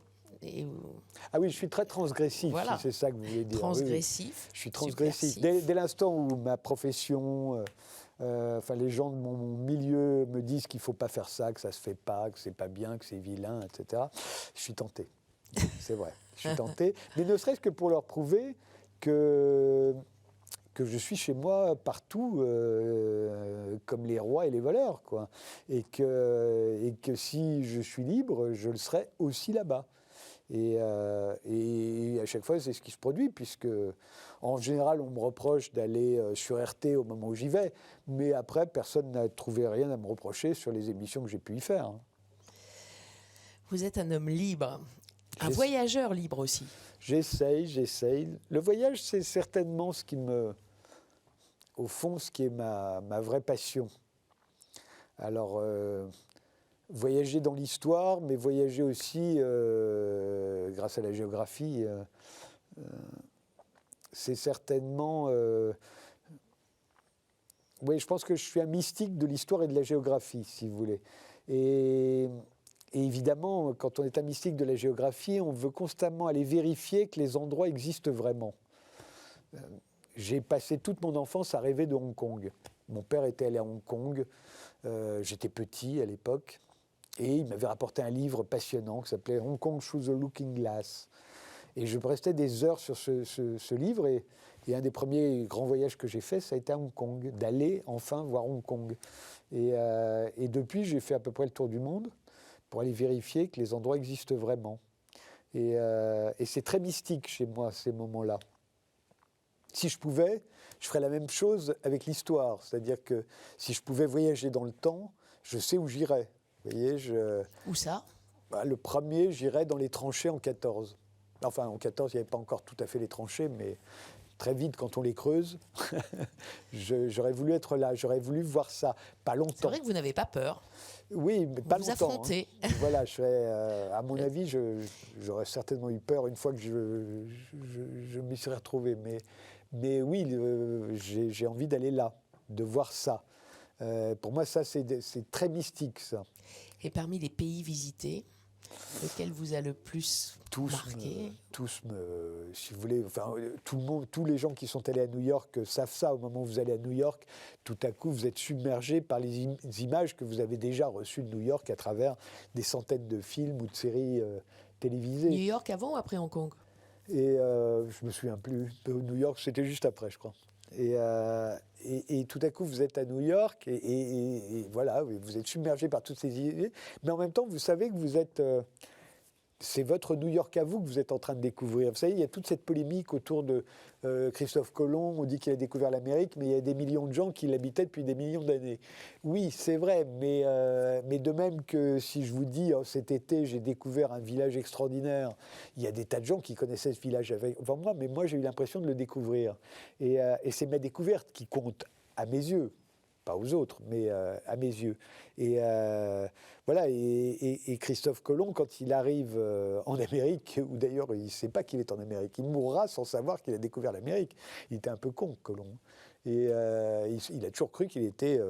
Ah oui, je suis très transgressif, voilà. Si c'est ça que vous voulez dire. Transgressif. Oui. Je suis transgressif. Dès l'instant où ma profession, les gens de mon milieu me disent qu'il ne faut pas faire ça, que ça ne se fait pas, que ce n'est pas bien, que c'est vilain, etc., je suis tenté. C'est vrai, je suis tenté. Mais ne serait-ce que pour leur prouver que je suis chez moi partout comme les rois et les voleurs, quoi. Et que si je suis libre, je le serai aussi là-bas. Et à chaque fois, c'est ce qui se produit, puisque en général, on me reproche d'aller sur RT au moment où j'y vais, mais après, personne n'a trouvé rien à me reprocher sur les émissions que j'ai pu y faire. Hein. Vous êtes un homme libre, un voyageur libre aussi. J'essaye. Le voyage, c'est certainement au fond, ce qui est ma vraie passion. Alors, voyager dans l'histoire, mais voyager aussi grâce à la géographie. C'est certainement... oui, je pense que je suis un mystique de l'histoire et de la géographie, si vous voulez. Et évidemment, quand on est un mystique de la géographie, on veut constamment aller vérifier que les endroits existent vraiment. J'ai passé toute mon enfance à rêver de Hong Kong. Mon père était allé à Hong Kong, j'étais petit à l'époque, et il m'avait rapporté un livre passionnant qui s'appelait « Hong Kong through the Looking Glass ». Et je restais des heures sur ce livre, et un des premiers grands voyages que j'ai fait, ça a été à Hong Kong, d'aller enfin voir Hong Kong. Et depuis, j'ai fait à peu près le tour du monde pour aller vérifier que les endroits existent vraiment. Et c'est très mystique chez moi, ces moments-là. Si je pouvais, je ferais la même chose avec l'histoire. C'est-à-dire que si je pouvais voyager dans le temps, je sais où j'irais. Vous voyez, Où ça ? Le premier, j'irais dans les tranchées en 14. Enfin, en 14, il n'y avait pas encore tout à fait les tranchées, mais très vite, quand on les creuse, j'aurais voulu être là, j'aurais voulu voir ça. Pas longtemps. C'est vrai que vous n'avez pas peur. Oui, mais pas vous longtemps. Affrontez. Hein. Voilà, à mon avis, j'aurais certainement eu peur une fois que je m'y serais retrouvé. Mais oui, j'ai envie d'aller là, de voir ça. Pour moi, ça, c'est très mystique, ça. Et parmi les pays visités, lequel vous a le plus marqué ? Si vous voulez, enfin, tous les gens qui sont allés à New York savent ça. Au moment où vous allez à New York, tout à coup, vous êtes submergé par les images que vous avez déjà reçues de New York à travers des centaines de films ou de séries télévisées. New York avant ou après Hong Kong ? Et je me souviens plus. New York, c'était juste après, je crois. Et tout à coup, vous êtes à New York et voilà, vous êtes submergé par toutes ces idées. Mais en même temps, vous savez que vous êtes... c'est votre New York à vous que vous êtes en train de découvrir. Vous savez, il y a toute cette polémique autour de Christophe Colomb. On dit qu'il a découvert l'Amérique, mais il y a des millions de gens qui l'habitaient depuis des millions d'années. Oui, c'est vrai, mais de même que si je vous dis, cet été, j'ai découvert un village extraordinaire, il y a des tas de gens qui connaissaient ce village avant moi, mais moi, j'ai eu l'impression de le découvrir. Et c'est ma découverte qui compte, à mes yeux. Pas aux autres, mais à mes yeux. Et voilà, et Christophe Colomb, quand il arrive en Amérique, ou d'ailleurs il ne sait pas qu'il est en Amérique, il mourra sans savoir qu'il a découvert l'Amérique. Il était un peu con, Colomb. Et il a toujours cru qu'il était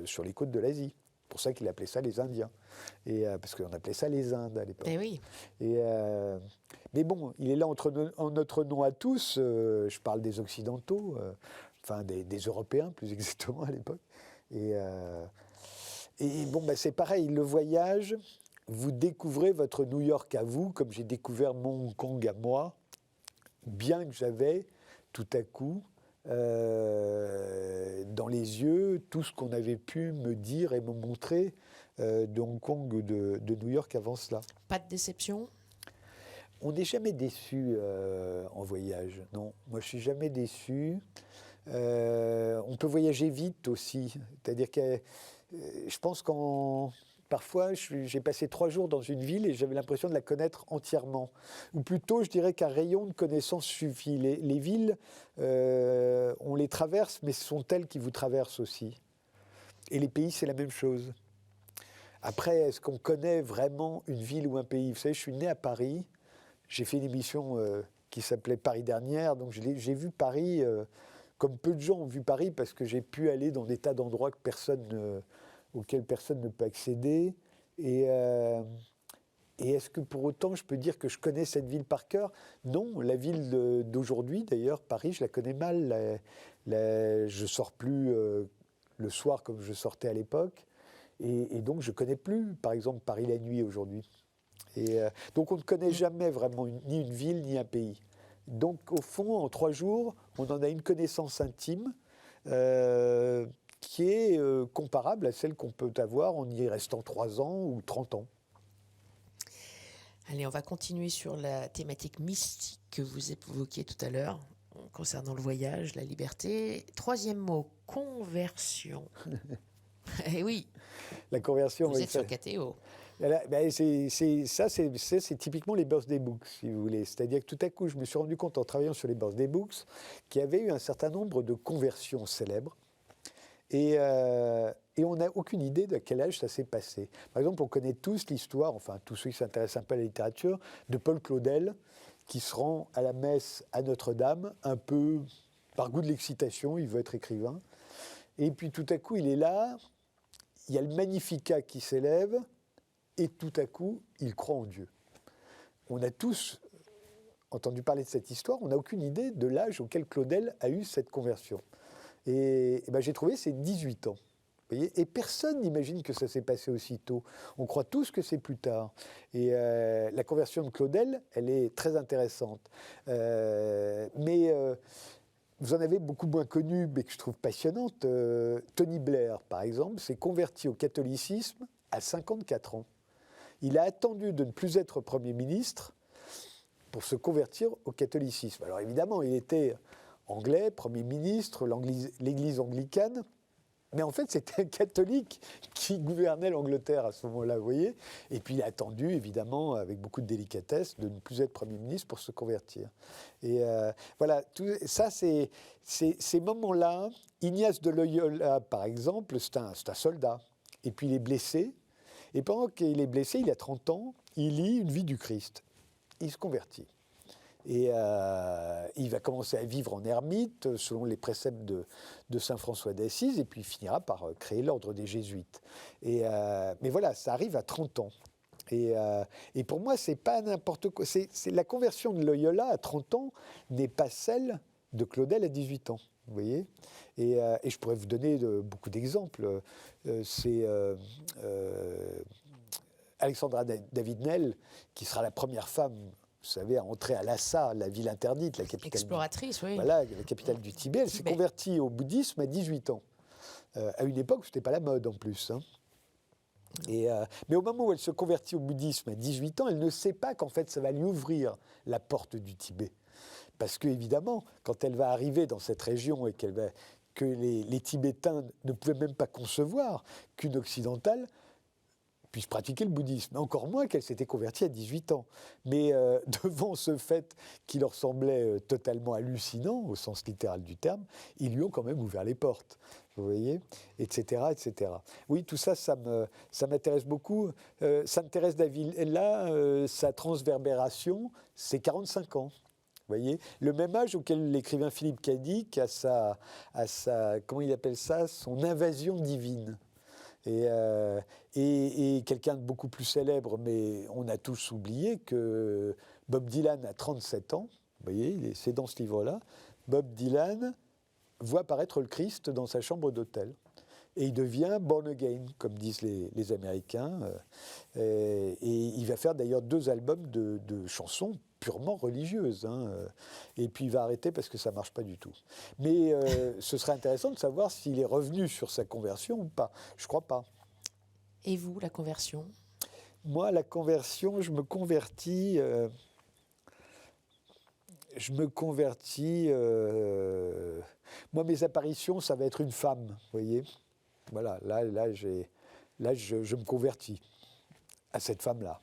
sur les côtes de l'Asie. C'est pour ça qu'il appelait ça les Indiens. Parce qu'on appelait ça les Indes à l'époque. Eh oui. Mais bon, il est là en notre nom à tous. Je parle des Occidentaux. Enfin des Européens plus exactement à l'époque. Et bon, c'est pareil, le voyage, vous découvrez votre New York à vous, comme j'ai découvert mon Hong Kong à moi, bien que j'avais tout à coup dans les yeux tout ce qu'on avait pu me dire et me montrer de Hong Kong ou de New York avant cela. Pas de déception ? On n'est jamais déçu en voyage, non. Moi, je ne suis jamais déçu. On peut voyager vite aussi, c'est-à-dire que je pense parfois j'ai passé 3 jours dans une ville et j'avais l'impression de la connaître entièrement, ou plutôt je dirais qu'un rayon de connaissance suffit. Les villes, on les traverse, mais ce sont elles qui vous traversent aussi. Et les pays, c'est la même chose. Après, est-ce qu'on connaît vraiment une ville ou un pays ? Vous savez, je suis né à Paris, j'ai fait une émission qui s'appelait Paris Dernière, donc j'ai vu Paris... comme peu de gens ont vu Paris, parce que j'ai pu aller dans des tas d'endroits auxquels personne ne peut accéder. Et est-ce que pour autant, je peux dire que je connais cette ville par cœur ? Non, la ville d'aujourd'hui, d'ailleurs, Paris, je la connais mal. Je ne sors plus le soir comme je sortais à l'époque. Et donc, je ne connais plus, par exemple, Paris la nuit aujourd'hui. Donc, on ne connaît jamais vraiment ni une ville, ni un pays. Donc, au fond, en 3 jours, on en a une connaissance intime qui est comparable à celle qu'on peut avoir en y restant 3 ans ou 30 ans. Allez, on va continuer sur la thématique mystique que vous évoquiez tout à l'heure, concernant le voyage, la liberté. 3e mot, conversion. Eh oui. La conversion. Vous êtes sur KTO. C'est typiquement les birthday books, si vous voulez. C'est-à-dire que tout à coup, je me suis rendu compte en travaillant sur les birthday books qu'il y avait eu un certain nombre de conversions célèbres Et on n'a aucune idée de quel âge ça s'est passé. Par exemple, on connaît tous l'histoire, enfin tous ceux qui s'intéressent un peu à la littérature, de Paul Claudel, qui se rend à la messe à Notre-Dame, un peu par goût de l'excitation, il veut être écrivain. Et puis tout à coup, il est là, il y a le Magnificat qui s'élève, et tout à coup, il croit en Dieu. On a tous entendu parler de cette histoire, on n'a aucune idée de l'âge auquel Claudel a eu cette conversion. Et ben, j'ai trouvé c'est 18 ans. Vous voyez, et personne n'imagine que ça s'est passé aussitôt. On croit tous que c'est plus tard. Et la conversion de Claudel, elle est très intéressante. Mais vous en avez beaucoup moins connu, mais que je trouve passionnante. Tony Blair, par exemple, s'est converti au catholicisme à 54 ans. Il a attendu de ne plus être Premier ministre pour se convertir au catholicisme. Alors évidemment, il était anglais, Premier ministre, l'Église anglicane, mais en fait, c'était un catholique qui gouvernait l'Angleterre à ce moment-là, vous voyez. Et puis il a attendu, évidemment, avec beaucoup de délicatesse, de ne plus être Premier ministre pour se convertir. Et voilà, tout ça, c'est ces moments-là. Ignace de Loyola, par exemple, c'est un soldat. Et puis il est blessé. Et pendant qu'il est blessé, il a 30 ans, il lit Une vie du Christ. Il se convertit. Et il va commencer à vivre en ermite, selon les préceptes de saint François d'Assise, et puis il finira par créer l'ordre des Jésuites. Mais voilà, ça arrive à 30 ans. Et pour moi, c'est pas n'importe quoi. C'est la conversion de Loyola à 30 ans n'est pas celle de Claudel à 18 ans. Vous voyez, et je pourrais vous donner beaucoup d'exemples. C'est Alexandra David-Néel, qui sera la première femme, vous savez, à entrer à Lhasa, la ville interdite, la capitale. Exploratrice, oui. Voilà, la capitale du Tibet. Elle s'est convertie au bouddhisme à 18 ans. À une époque où ce n'était pas la mode en plus. Hein. Mais au moment où elle se convertit au bouddhisme à 18 ans, elle ne sait pas qu'en fait ça va lui ouvrir la porte du Tibet. Parce qu'évidemment, quand elle va arriver dans cette région et que les Tibétains ne pouvaient même pas concevoir qu'une occidentale puisse pratiquer le bouddhisme, encore moins qu'elle s'était convertie à 18 ans. Mais devant ce fait qui leur semblait totalement hallucinant, au sens littéral du terme, ils lui ont quand même ouvert les portes, vous voyez, etc., etc. Oui, tout ça, ça m'intéresse beaucoup. Ça m'intéresse là, sa transverbération, c'est 45 ans. Vous voyez, le même âge auquel l'écrivain Philippe Cadic a sa, comment il appelle ça, son invasion divine. Et quelqu'un de beaucoup plus célèbre, mais on a tous oublié que Bob Dylan a 37 ans, vous voyez, c'est dans ce livre-là, Bob Dylan voit apparaître le Christ dans sa chambre d'hôtel. Et il devient born again, comme disent les Américains. Et il va faire d'ailleurs 2 albums de chansons purement religieuses. Hein. Et puis il va arrêter parce que ça ne marche pas du tout. Mais ce serait intéressant de savoir s'il est revenu sur sa conversion ou pas. Je ne crois pas. Et vous, la conversion ? Moi, la conversion, je me convertis... moi, mes apparitions, ça va être une femme, vous voyez. Voilà, là, je me convertis à cette femme-là.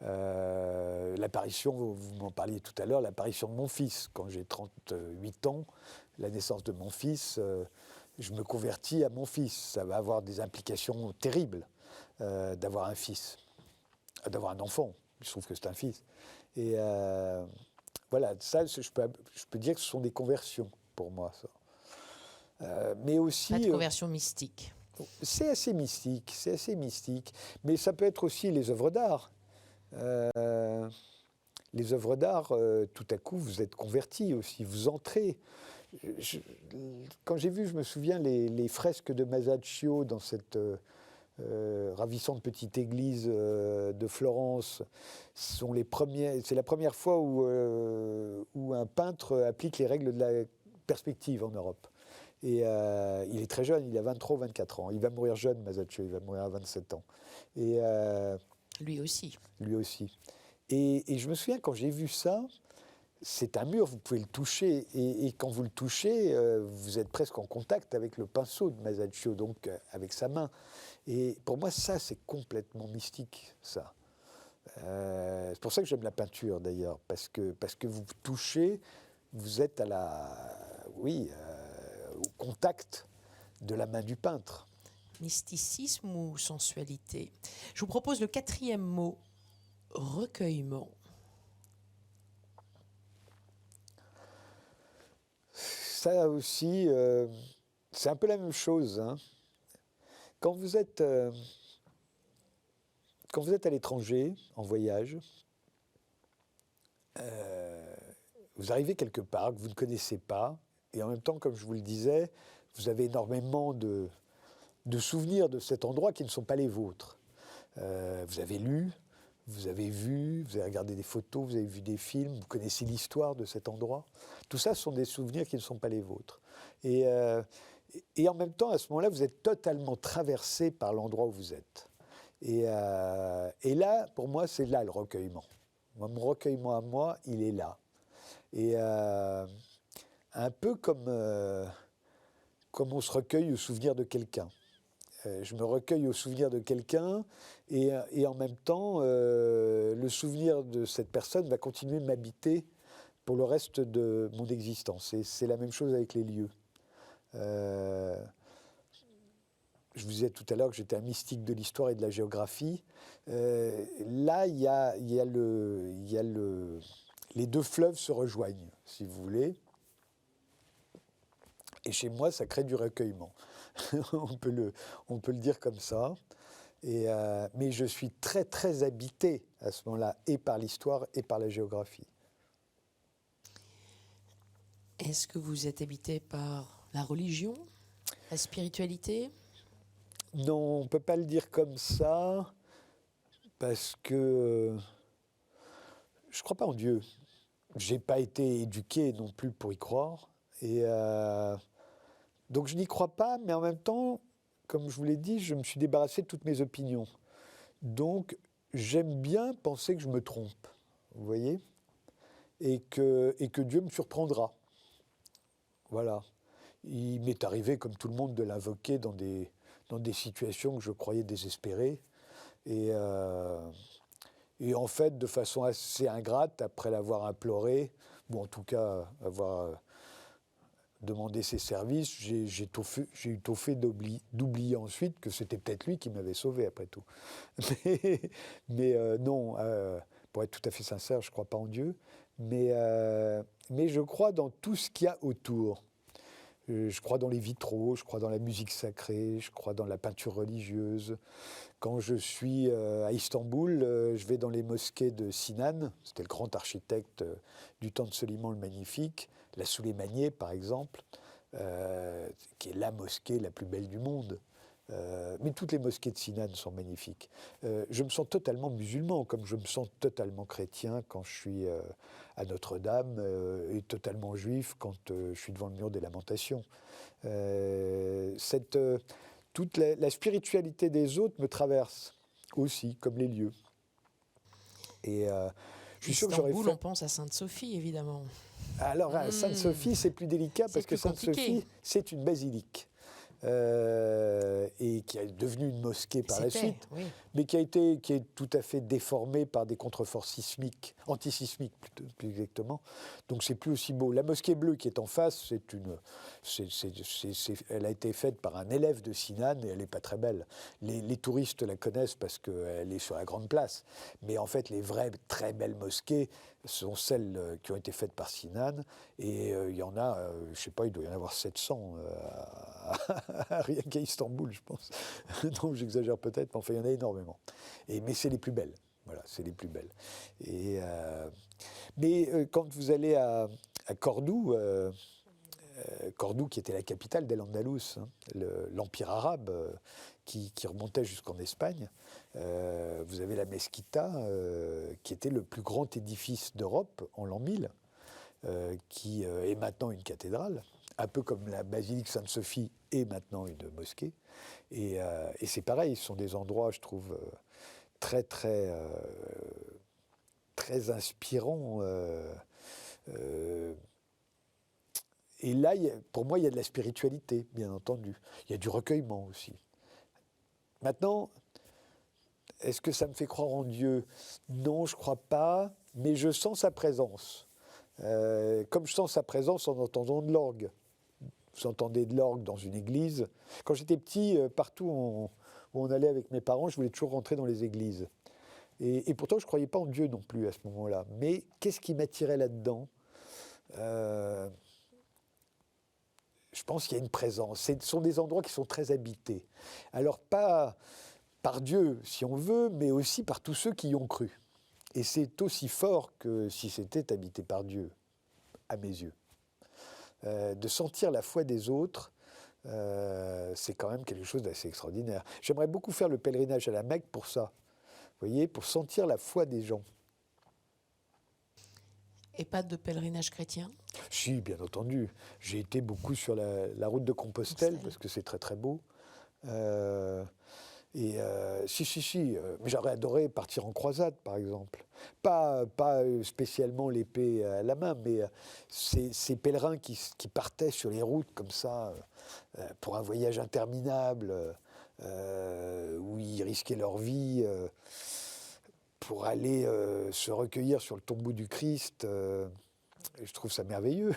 L'apparition, vous m'en parliez tout à l'heure, l'apparition de mon fils. Quand j'ai 38 ans, la naissance de mon fils, je me convertis à mon fils. Ça va avoir des implications terribles d'avoir un fils, d'avoir un enfant. Je trouve que c'est un fils. Et voilà, ça, je peux dire que ce sont des conversions pour moi, ça. Mais aussi... Pas de conversion mystique. C'est assez mystique, mais ça peut être aussi les œuvres d'art. Les œuvres d'art, tout à coup, vous êtes convertis aussi, vous entrez. Quand j'ai vu, je me souviens, les fresques de Masaccio dans cette ravissante petite église de Florence, c'est la première fois où un peintre applique les règles de la perspective en Europe. Et il est très jeune, il a 23 ou 24 ans. Il va mourir jeune, Masaccio, il va mourir à 27 ans. Et, lui aussi. Lui aussi. Et je me souviens, quand j'ai vu ça, c'est un mur, vous pouvez le toucher. Et quand vous le touchez, vous êtes presque en contact avec le pinceau de Masaccio, donc avec sa main. Et pour moi, ça, c'est complètement mystique, ça. C'est pour ça que j'aime la peinture, d'ailleurs, parce que vous touchez, vous êtes au contact de la main du peintre. Mysticisme ou sensualité? Je vous propose le 4e mot, recueillement. Ça aussi, c'est un peu la même chose, hein. Quand vous êtes à l'étranger, en voyage, vous arrivez quelque part que vous ne connaissez pas, et en même temps, comme je vous le disais, vous avez énormément de souvenirs de cet endroit qui ne sont pas les vôtres. Vous avez lu, vous avez vu, vous avez regardé des photos, vous avez vu des films, vous connaissez l'histoire de cet endroit. Tout ça sont des souvenirs qui ne sont pas les vôtres. Et en même temps, à ce moment-là, vous êtes totalement traversé par l'endroit où vous êtes. Et là, pour moi, c'est là le recueillement. Mon recueillement à moi, il est là. Et un peu comme on se recueille au souvenir de quelqu'un. Je me recueille au souvenir de quelqu'un et en même temps, le souvenir de cette personne va continuer de m'habiter pour le reste de mon existence. Et c'est la même chose avec les lieux. Je vous disais tout à l'heure que j'étais un mystique de l'histoire et de la géographie. Là, les deux fleuves se rejoignent, si vous voulez. Et chez moi, ça crée du recueillement. on peut le dire comme ça. Mais je suis très, très habité à ce moment-là, et par l'histoire et par la géographie. Est-ce que vous êtes habité par la religion, la spiritualité? Non, on ne peut pas le dire comme ça, parce que je ne crois pas en Dieu. Je n'ai pas été éduqué non plus pour y croire. Et donc je n'y crois pas, mais en même temps, comme je vous l'ai dit, je me suis débarrassé de toutes mes opinions. Donc j'aime bien penser que je me trompe, vous voyez, et que Dieu me surprendra. Voilà. Il m'est arrivé, comme tout le monde, de l'invoquer dans des situations que je croyais désespérées. Et en fait, de façon assez ingrate, après l'avoir imploré, ou en tout cas avoir demandé ses services, j'ai eu tôt fait d'oublier ensuite que c'était peut-être lui qui m'avait sauvé, après tout. Mais non, pour être tout à fait sincère, je ne crois pas en Dieu, mais je crois dans tout ce qu'il y a autour. Je crois dans les vitraux, je crois dans la musique sacrée, je crois dans la peinture religieuse. Quand je suis à Istanbul, je vais dans les mosquées de Sinan, c'était le grand architecte du temps de Soliman le Magnifique, la Souleymaniye par exemple, qui est la mosquée la plus belle du monde. Mais toutes les mosquées de Sinan sont magnifiques. Je me sens totalement musulman, comme je me sens totalement chrétien quand je suis à Notre-Dame, et totalement juif quand je suis devant le mur des Lamentations. Toute la spiritualité des autres me traverse aussi, comme les lieux. Et je suis sûr que j'aurais fait... on pense à Sainte-Sophie, évidemment. Alors, à Sainte-Sophie, c'est plus délicat parce que Sainte-Sophie, c'est une basilique. Et qui est devenue une mosquée par la suite, oui. Mais qui est tout à fait déformée par des contreforts sismiques, antisismiques plus exactement. Donc c'est plus aussi beau. La mosquée bleue qui est en face, elle a été faite par un élève de Sinan et elle n'est pas très belle. Les touristes la connaissent parce qu'elle est sur la grande place. Mais en fait, les vraies très belles mosquées sont celles qui ont été faites par Sinan. Et il y en a, je ne sais pas, il doit y en avoir 700 rien qu'à Istanbul, je pense. Donc j'exagère peut-être, mais enfin, il y en a énormément. Mais c'est les plus belles. Voilà, c'est les plus belles. Mais quand vous allez à Cordoue, Cordoue qui était la capitale d'Al-Andalus, hein, l'empire arabe qui remontait jusqu'en Espagne, vous avez la Mesquita, qui était le plus grand édifice d'Europe en l'an 1000, qui est maintenant une cathédrale, un peu comme la basilique Sainte-Sophie est maintenant une mosquée. Et c'est pareil, ce sont des endroits, je trouve, très, très, très inspirants. Et là, pour moi, il y a de la spiritualité, bien entendu. Il y a du recueillement aussi. Maintenant, est-ce que ça me fait croire en Dieu? Non, je ne crois pas, mais je sens sa présence. Comme je sens sa présence en entendant de l'orgue. vous entendez de l'orgue dans une église. Quand j'étais petit, partout où on allait avec mes parents, je voulais toujours rentrer dans les églises. Et pourtant, je ne croyais pas en Dieu non plus à ce moment-là. Mais qu'est-ce qui m'attirait là-dedans ? Je pense qu'il y a une présence. Ce sont des endroits qui sont très habités. Alors, pas par Dieu, si on veut, mais aussi par tous ceux qui y ont cru. Et c'est aussi fort que si c'était habité par Dieu, à mes yeux. De sentir la foi des autres, c'est quand même quelque chose d'assez extraordinaire. J'aimerais beaucoup faire le pèlerinage à la Mecque pour ça. Vous voyez, pour sentir la foi des gens. Et pas de pèlerinage chrétien ? Si, bien entendu. J'ai été beaucoup sur la route de Compostelle, parce que c'est très très beau. Si. Mais j'aurais adoré partir en croisade, par exemple. Pas spécialement l'épée à la main, mais ces pèlerins qui partaient sur les routes comme ça, pour un voyage interminable, où ils risquaient leur vie pour aller se recueillir sur le tombeau du Christ. Je trouve ça merveilleux.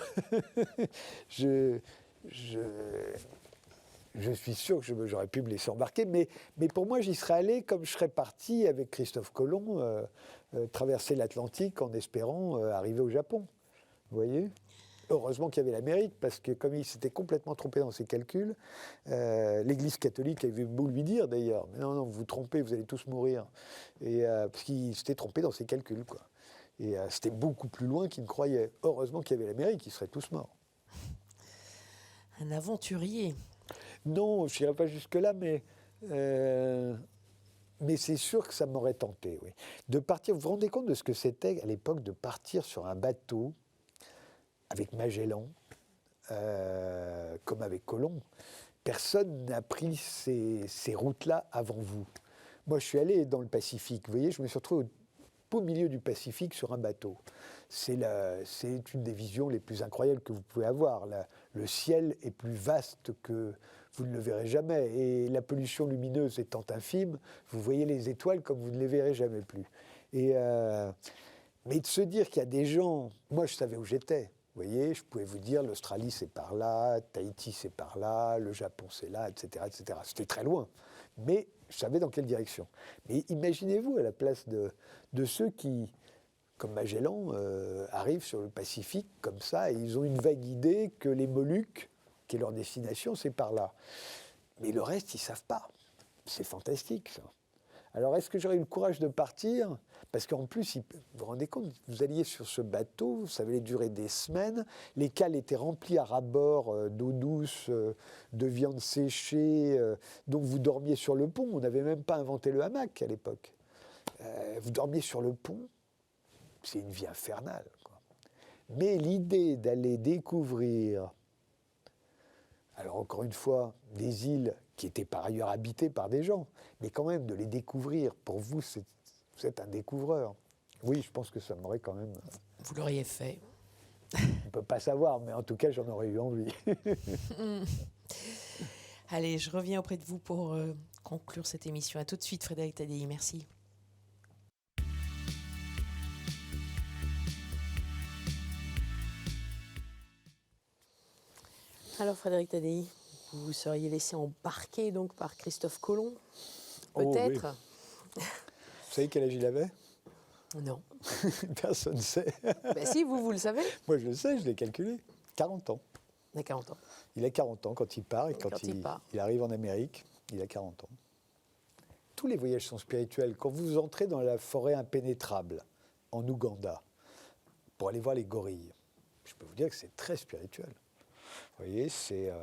Je suis sûr que j'aurais pu me laisser embarquer, mais pour moi, j'y serais allé comme je serais parti avec Christophe Colomb, traverser l'Atlantique en espérant arriver au Japon. Vous voyez ? Heureusement qu'il y avait l'Amérique, parce que comme il s'était complètement trompé dans ses calculs, l'Église catholique avait beau lui dire d'ailleurs, mais non, vous vous trompez, vous allez tous mourir. Parce qu'il s'était trompé dans ses calculs, quoi. Et c'était beaucoup plus loin qu'il ne croyait. Heureusement qu'il y avait l'Amérique, ils seraient tous morts. Un aventurier. Non, je n'irai pas jusque-là, mais c'est sûr que ça m'aurait tenté, oui. De partir, vous vous rendez compte de ce que c'était à l'époque de partir sur un bateau avec Magellan, comme avec Colomb. Personne n'a pris ces routes-là avant vous. Moi, je suis allé dans le Pacifique. Vous voyez, je me suis retrouvé au milieu du Pacifique sur un bateau. C'est une des visions les plus incroyables que vous pouvez avoir. Le ciel est plus vaste que vous ne le verrez jamais. Et la pollution lumineuse étant infime, vous voyez les étoiles comme vous ne les verrez jamais plus. Mais de se dire qu'il y a des gens... Moi, je savais où j'étais. Vous voyez, je pouvais vous dire l'Australie, c'est par là, Tahiti, c'est par là, le Japon, c'est là, etc., etc. C'était très loin. Mais je savais dans quelle direction. Mais imaginez-vous à la place de ceux qui, comme Magellan, arrivent sur le Pacifique comme ça, et ils ont une vague idée que les Moluques, qui est leur destination, c'est par là. Mais le reste, ils ne savent pas. C'est fantastique, ça. Alors, est-ce que j'aurais eu le courage de partir ? Parce qu'en plus, vous vous rendez compte, vous alliez sur ce bateau, ça allait durer des semaines, les cales étaient remplies à ras-bord d'eau douce, de viande séchée, donc vous dormiez sur le pont. On n'avait même pas inventé le hamac à l'époque. Vous dormiez sur le pont, c'est une vie infernale, quoi. Mais l'idée d'aller découvrir, alors encore une fois, des îles qui étaient par ailleurs habitées par des gens, mais quand même de les découvrir, pour vous, vous êtes un découvreur. Oui, je pense que ça m'aurait quand même... Vous l'auriez fait. On ne peut pas savoir, mais en tout cas, j'en aurais eu envie. Allez, je reviens auprès de vous pour conclure cette émission. À tout de suite, Frédéric Tadei. Merci. Alors, Frédéric Tadei, vous vous seriez laissé embarquer donc par Christophe Colomb, peut-être? Oh, oui. Vous savez quel âge il avait? Non. Personne ne sait. Ben si, vous le savez. Moi, je le sais, je l'ai calculé. 40 ans. Il a 40 ans. Il a 40 ans quand il part, et quand il arrive en Amérique, il a 40 ans. Tous les voyages sont spirituels. Quand vous entrez dans la forêt impénétrable, en Ouganda, pour aller voir les gorilles, je peux vous dire que c'est très spirituel. Vous voyez, c'est...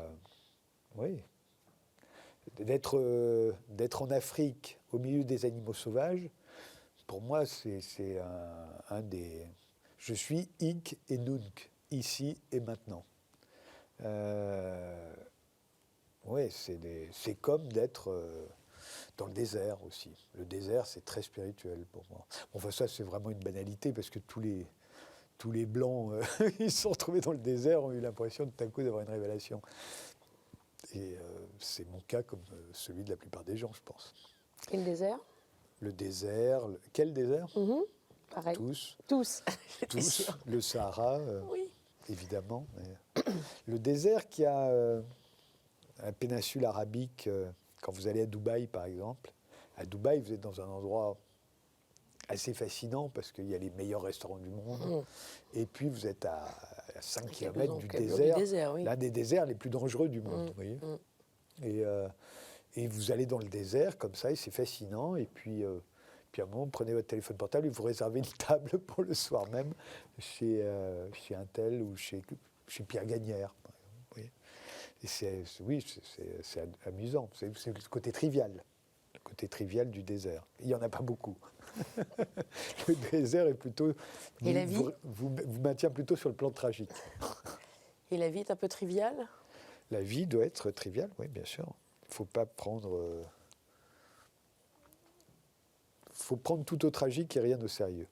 oui. D'être en Afrique, au milieu des animaux sauvages, pour moi, c'est un des... Je suis hic et nunc, ici et maintenant. Oui, c'est comme d'être dans le désert aussi. Le désert, c'est très spirituel pour moi. Enfin, ça, c'est vraiment une banalité, parce que tous les Blancs, ils se sont retrouvés dans le désert, ont eu l'impression tout à coup d'avoir une révélation. Et c'est mon cas comme celui de la plupart des gens, je pense. Et le désert? Le désert. Quel désert? Pareil. Tous. Tous. Tous. Le Sahara, oui. Évidemment. Mais... Le désert qu'il y a à la péninsule arabique, quand vous allez à Dubaï par exemple, à Dubaï vous êtes dans un endroit assez fascinant parce qu'il y a les meilleurs restaurants du monde. Et puis vous êtes à 5 km du désert, oui. L'un des déserts les plus dangereux du monde. Vous voyez. Et vous allez dans le désert comme ça et c'est fascinant. Et puis à un moment, vous prenez votre téléphone portable et vous réservez une table pour le soir même chez un tel ou chez Pierre Gagnère. Vous voyez. Et c'est amusant. C'est le côté trivial. Le côté trivial du désert. Il n'y en a pas beaucoup. Le désert est plutôt... Et la vie vous maintient plutôt sur le plan tragique. Et la vie est un peu triviale ? La vie doit être triviale, oui, bien sûr. Il ne faut pas prendre... faut prendre tout au tragique et rien au sérieux.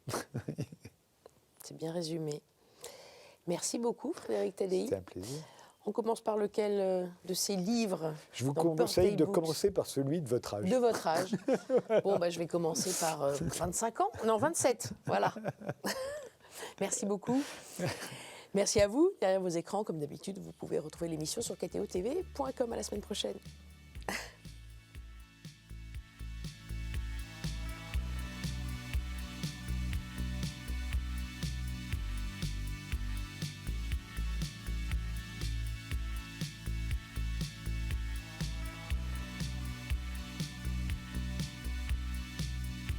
C'est bien résumé. Merci beaucoup, Frédéric Tadei. C'était un plaisir. On commence par lequel de ces livres? Je vous conseille de commencer par celui de votre âge. De votre âge. Bon, je vais commencer par 25 ans. Non, 27. Voilà. Merci beaucoup. Merci à vous. Derrière vos écrans, comme d'habitude, vous pouvez retrouver l'émission sur kto.tv.com. À la semaine prochaine.